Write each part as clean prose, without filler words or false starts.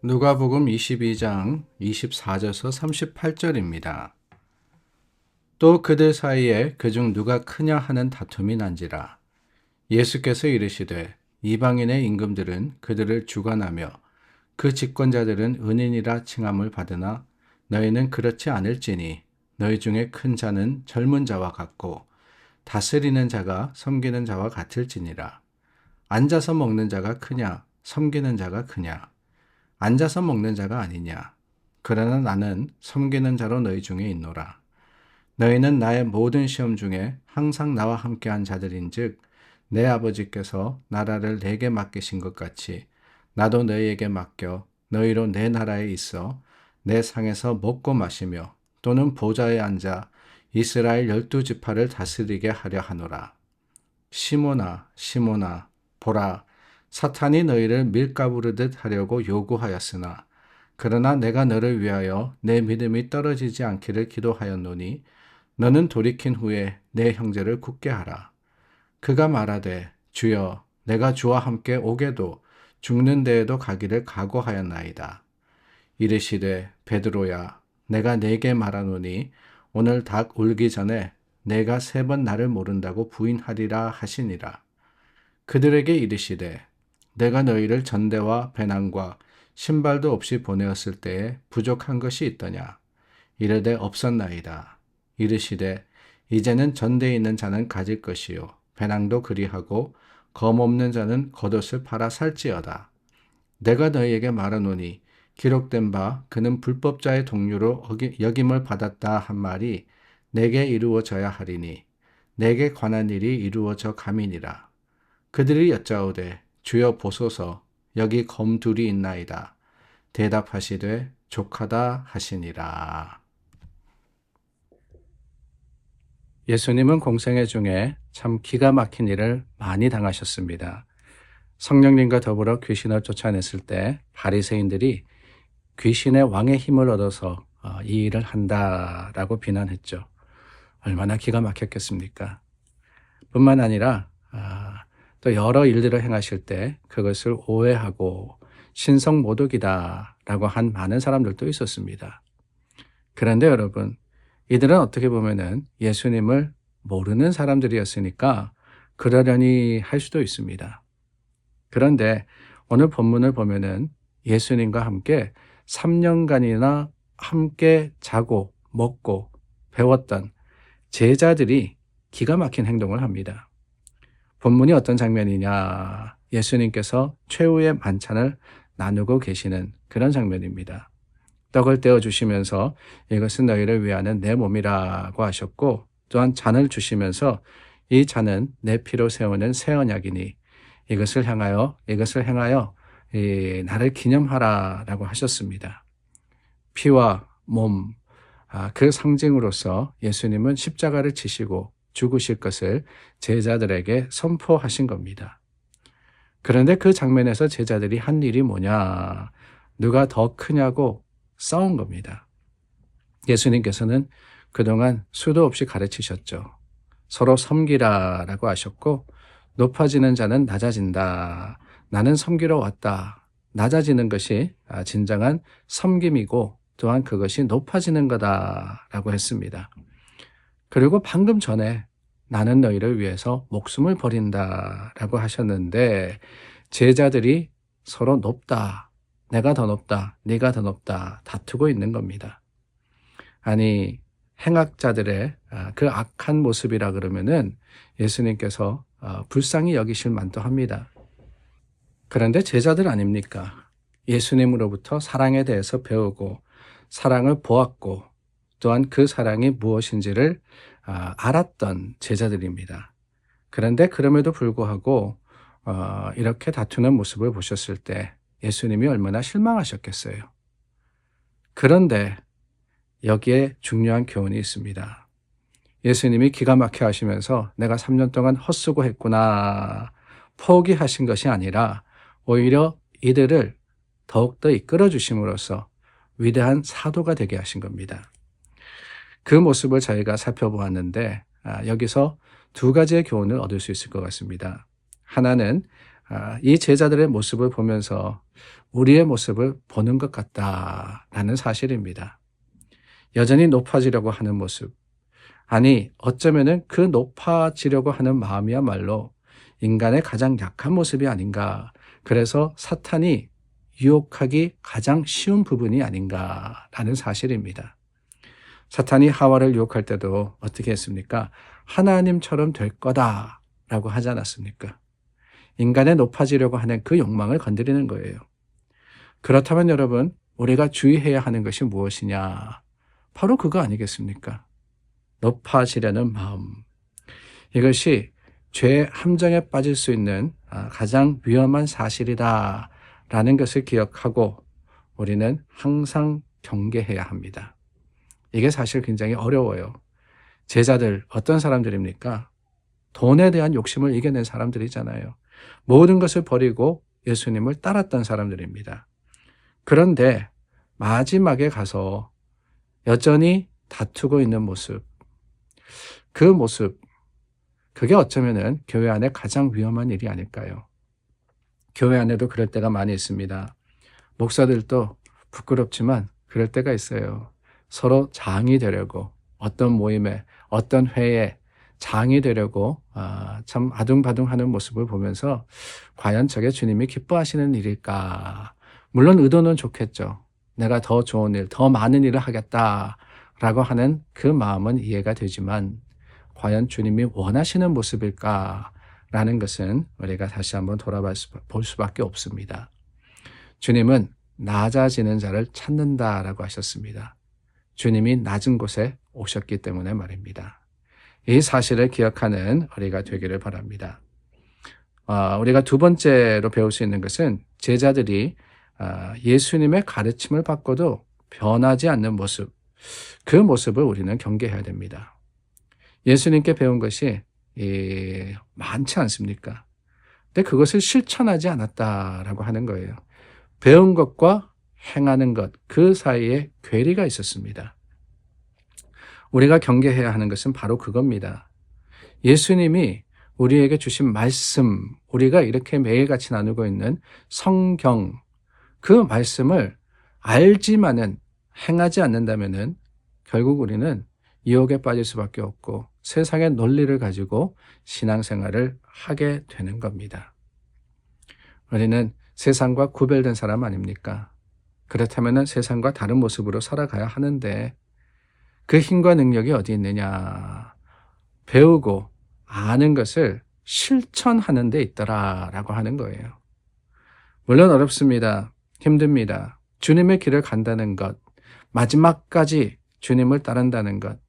누가복음 22장 24절에서 38절입니다. 또 그들 사이에 그중 누가 크냐 하는 다툼이 난지라. 예수께서 이르시되 이방인의 임금들은 그들을 주관하며 그 집권자들은 은인이라 칭함을 받으나 너희는 그렇지 않을지니 너희 중에 큰 자는 젊은 자와 같고 다스리는 자가 섬기는 자와 같을지니라. 앉아서 먹는 자가 크냐 섬기는 자가 크냐. 앉아서 먹는 자가 아니냐. 그러나 나는 섬기는 자로 너희 중에 있노라. 너희는 나의 모든 시험 중에 항상 나와 함께한 자들인즉 내 아버지께서 나라를 내게 맡기신 것 같이 나도 너희에게 맡겨 너희로 내 나라에 있어 내 상에서 먹고 마시며 또는 보좌에 앉아 이스라엘 12지파를 다스리게 하려 하노라. 시몬아 시몬아 보라 사탄이 너희를 밀가부르듯 하려고 요구하였으나 그러나 내가 너를 위하여 내 믿음이 떨어지지 않기를 기도하였노니 너는 돌이킨 후에 내 형제를 굳게 하라. 그가 말하되 주여 내가 주와 함께 오게도 죽는 데에도 가기를 각오하였나이다. 이르시되 베드로야 내가 네게 말하노니 오늘 닭 울기 전에 내가 3번 나를 모른다고 부인하리라 하시니라. 그들에게 이르시되 내가 너희를 전대와 배낭과 신발도 없이 보내었을 때에 부족한 것이 있더냐. 이르되 없었나이다. 이르시되 이제는 전대에 있는 자는 가질 것이요 배낭도 그리하고 검 없는 자는 겉옷을 팔아 살지어다. 내가 너희에게 말하노니 기록된 바 그는 불법자의 동류로 여김을 받았다 한 말이 내게 이루어져야 하리니 내게 관한 일이 이루어져 감이니라. 그들이 여짜오되 주여 보소서 여기 검 둘이 있나이다. 대답하시되 족하다 하시니라. 예수님은 공생애 중에 참 기가 막힌 일을 많이 당하셨습니다. 성령님과 더불어 귀신을 쫓아냈을 때 바리새인들이 귀신의 왕의 힘을 얻어서 이 일을 한다라고 비난했죠. 얼마나 기가 막혔겠습니까? 뿐만 아니라 또 여러 일들을 행하실 때 그것을 오해하고 신성모독이다라고 한 많은 사람들도 있었습니다. 그런데 여러분, 이들은 어떻게 보면은 예수님을 모르는 사람들이었으니까 그러려니 할 수도 있습니다. 그런데 오늘 본문을 보면은 예수님과 함께 3년간이나 함께 자고 먹고 배웠던 제자들이 기가 막힌 행동을 합니다. 본문이 어떤 장면이냐? 예수님께서 최후의 만찬을 나누고 계시는 그런 장면입니다. 떡을 떼어 주시면서 이것은 너희를 위하는 내 몸이라고 하셨고 또한 잔을 주시면서 이 잔은 내 피로 세우는 새 언약이니 이것을 행하여 나를 기념하라라고 하셨습니다. 피와 몸, 그 상징으로서 예수님은 십자가를 지시고 죽으실 것을 제자들에게 선포하신 겁니다. 그런데 그 장면에서 제자들이 한 일이 뭐냐? 누가 더 크냐고 싸운 겁니다. 예수님께서는 그동안 수도 없이 가르치셨죠. 서로 섬기라라고 하셨고 높아지는 자는 낮아진다. 나는 섬기러 왔다. 낮아지는 것이 진정한 섬김이고 또한 그것이 높아지는 거다라고 했습니다. 그리고 방금 전에 나는 너희를 위해서 목숨을 버린다라고 하셨는데 제자들이 서로 높다. 내가 더 높다. 네가 더 높다. 다투고 있는 겁니다. 아니 행악자들의 그 악한 모습이라 그러면은 예수님께서 불쌍히 여기실 만도 합니다. 그런데 제자들 아닙니까? 예수님으로부터 사랑에 대해서 배우고 사랑을 보았고 또한 그 사랑이 무엇인지를 알았던 제자들입니다. 그런데 그럼에도 불구하고 이렇게 다투는 모습을 보셨을 때 예수님이 얼마나 실망하셨겠어요. 그런데 여기에 중요한 교훈이 있습니다. 예수님이 기가 막혀 하시면서 내가 3년 동안 헛수고했구나 포기하신 것이 아니라 오히려 이들을 더욱더 이끌어 주심으로써 위대한 사도가 되게 하신 겁니다. 그 모습을 저희가 살펴보았는데 여기서 두 가지의 교훈을 얻을 수 있을 것 같습니다. 하나는 이 제자들의 모습을 보면서 우리의 모습을 보는 것 같다라는 사실입니다. 여전히 높아지려고 하는 모습. 아니, 어쩌면은 그 높아지려고 하는 마음이야말로 인간의 가장 약한 모습이 아닌가. 그래서 사탄이 유혹하기 가장 쉬운 부분이 아닌가라는 사실입니다. 사탄이 하와를 유혹할 때도 어떻게 했습니까? 하나님처럼 될 거다라고 하지 않았습니까? 인간의 높아지려고 하는 그 욕망을 건드리는 거예요. 그렇다면 여러분, 우리가 주의해야 하는 것이 무엇이냐? 바로 그거 아니겠습니까? 높아지려는 마음. 이것이 죄의 함정에 빠질 수 있는 가장 위험한 사실이다라는 것을 기억하고 우리는 항상 경계해야 합니다. 이게 사실 굉장히 어려워요. 제자들 어떤 사람들입니까? 돈에 대한 욕심을 이겨낸 사람들이잖아요. 모든 것을 버리고 예수님을 따랐던 사람들입니다. 그런데 마지막에 가서 여전히 다투고 있는 모습, 그 모습, 그게 어쩌면은 교회 안에 가장 위험한 일이 아닐까요? 교회 안에도 그럴 때가 많이 있습니다. 목사들도 부끄럽지만 그럴 때가 있어요. 서로 장이 되려고 어떤 모임에, 어떤 회에 장이 되려고 참 아둥바둥하는 모습을 보면서 과연 저게 주님이 기뻐하시는 일일까? 물론 의도는 좋겠죠. 내가 더 좋은 일, 더 많은 일을 하겠다라고 하는 그 마음은 이해가 되지만 과연 주님이 원하시는 모습일까라는 것은 우리가 다시 한번 돌아볼 수밖에 없습니다. 주님은 낮아지는 자를 찾는다라고 하셨습니다. 주님이 낮은 곳에 오셨기 때문에 말입니다. 이 사실을 기억하는 우리가 되기를 바랍니다. 우리가 두 번째로 배울 수 있는 것은 제자들이 예수님의 가르침을 받고도 변하지 않는 모습, 그 모습을 우리는 경계해야 됩니다. 예수님께 배운 것이 많지 않습니까? 근데 그것을 실천하지 않았다라고 하는 거예요. 배운 것과 행하는 것, 그 사이에 괴리가 있었습니다. 우리가 경계해야 하는 것은 바로 그겁니다. 예수님이 우리에게 주신 말씀, 우리가 이렇게 매일같이 나누고 있는 성경, 그 말씀을 알지만은 행하지 않는다면은 결국 우리는 유혹에 빠질 수밖에 없고 세상의 논리를 가지고 신앙생활을 하게 되는 겁니다. 우리는 세상과 구별된 사람 아닙니까? 그렇다면 세상과 다른 모습으로 살아가야 하는데 그 힘과 능력이 어디 있느냐? 배우고 아는 것을 실천하는 데 있더라라고 하는 거예요. 물론 어렵습니다. 힘듭니다. 주님의 길을 간다는 것, 마지막까지 주님을 따른다는 것,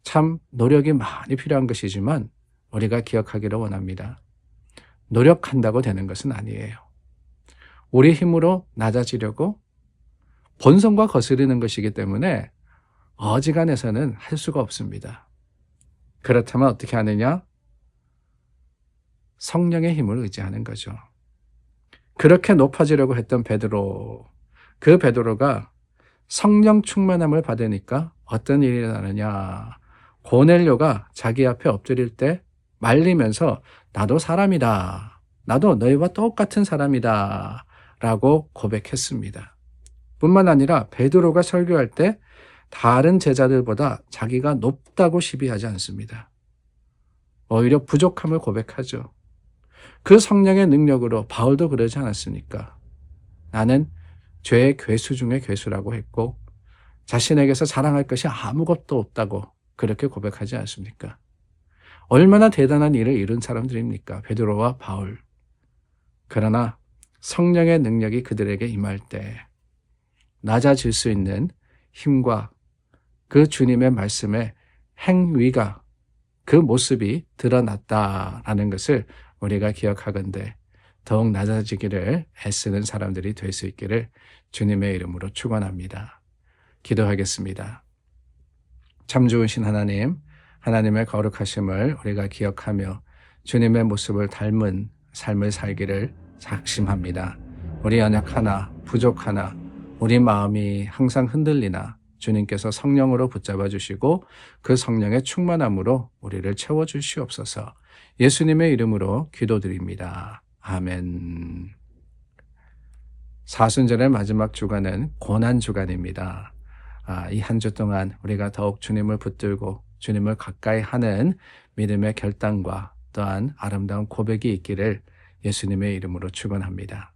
참 노력이 많이 필요한 것이지만 우리가 기억하기를 원합니다. 노력한다고 되는 것은 아니에요. 우리 힘으로 낮아지려고 본성과 거스르는 것이기 때문에 어지간해서는 할 수가 없습니다. 그렇다면 어떻게 하느냐? 성령의 힘을 의지하는 거죠. 그렇게 높아지려고 했던 베드로, 그 베드로가 성령 충만함을 받으니까 어떤 일이 일어나느냐? 고넬료가 자기 앞에 엎드릴 때 말리면서 나도 사람이다. 나도 너희와 똑같은 사람이다. 라고 고백했습니다. 뿐만 아니라 베드로가 설교할 때 다른 제자들보다 자기가 높다고 시비하지 않습니다. 오히려 부족함을 고백하죠. 그 성령의 능력으로 바울도 그러지 않았습니까? 나는 죄의 괴수 중에 괴수라고 했고 자신에게서 자랑할 것이 아무것도 없다고 그렇게 고백하지 않습니까? 얼마나 대단한 일을 이룬 사람들입니까? 베드로와 바울. 그러나 성령의 능력이 그들에게 임할 때 낮아질 수 있는 힘과 그 주님의 말씀의 행위가, 그 모습이 드러났다라는 것을 우리가 기억하건대 더욱 낮아지기를 애쓰는 사람들이 될 수 있기를 주님의 이름으로 축원합니다. 기도하겠습니다. 참 좋으신 하나님, 하나님의 거룩하심을 우리가 기억하며 주님의 모습을 닮은 삶을 살기를 작심합니다. 우리 연약하나 부족하나 우리 마음이 항상 흔들리나 주님께서 성령으로 붙잡아 주시고 그 성령의 충만함으로 우리를 채워주시옵소서. 예수님의 이름으로 기도드립니다. 아멘. 사순절의 마지막 주간은 고난 주간입니다. 이 한 주 동안 우리가 더욱 주님을 붙들고 주님을 가까이 하는 믿음의 결단과 또한 아름다운 고백이 있기를 예수님의 이름으로 축원합니다.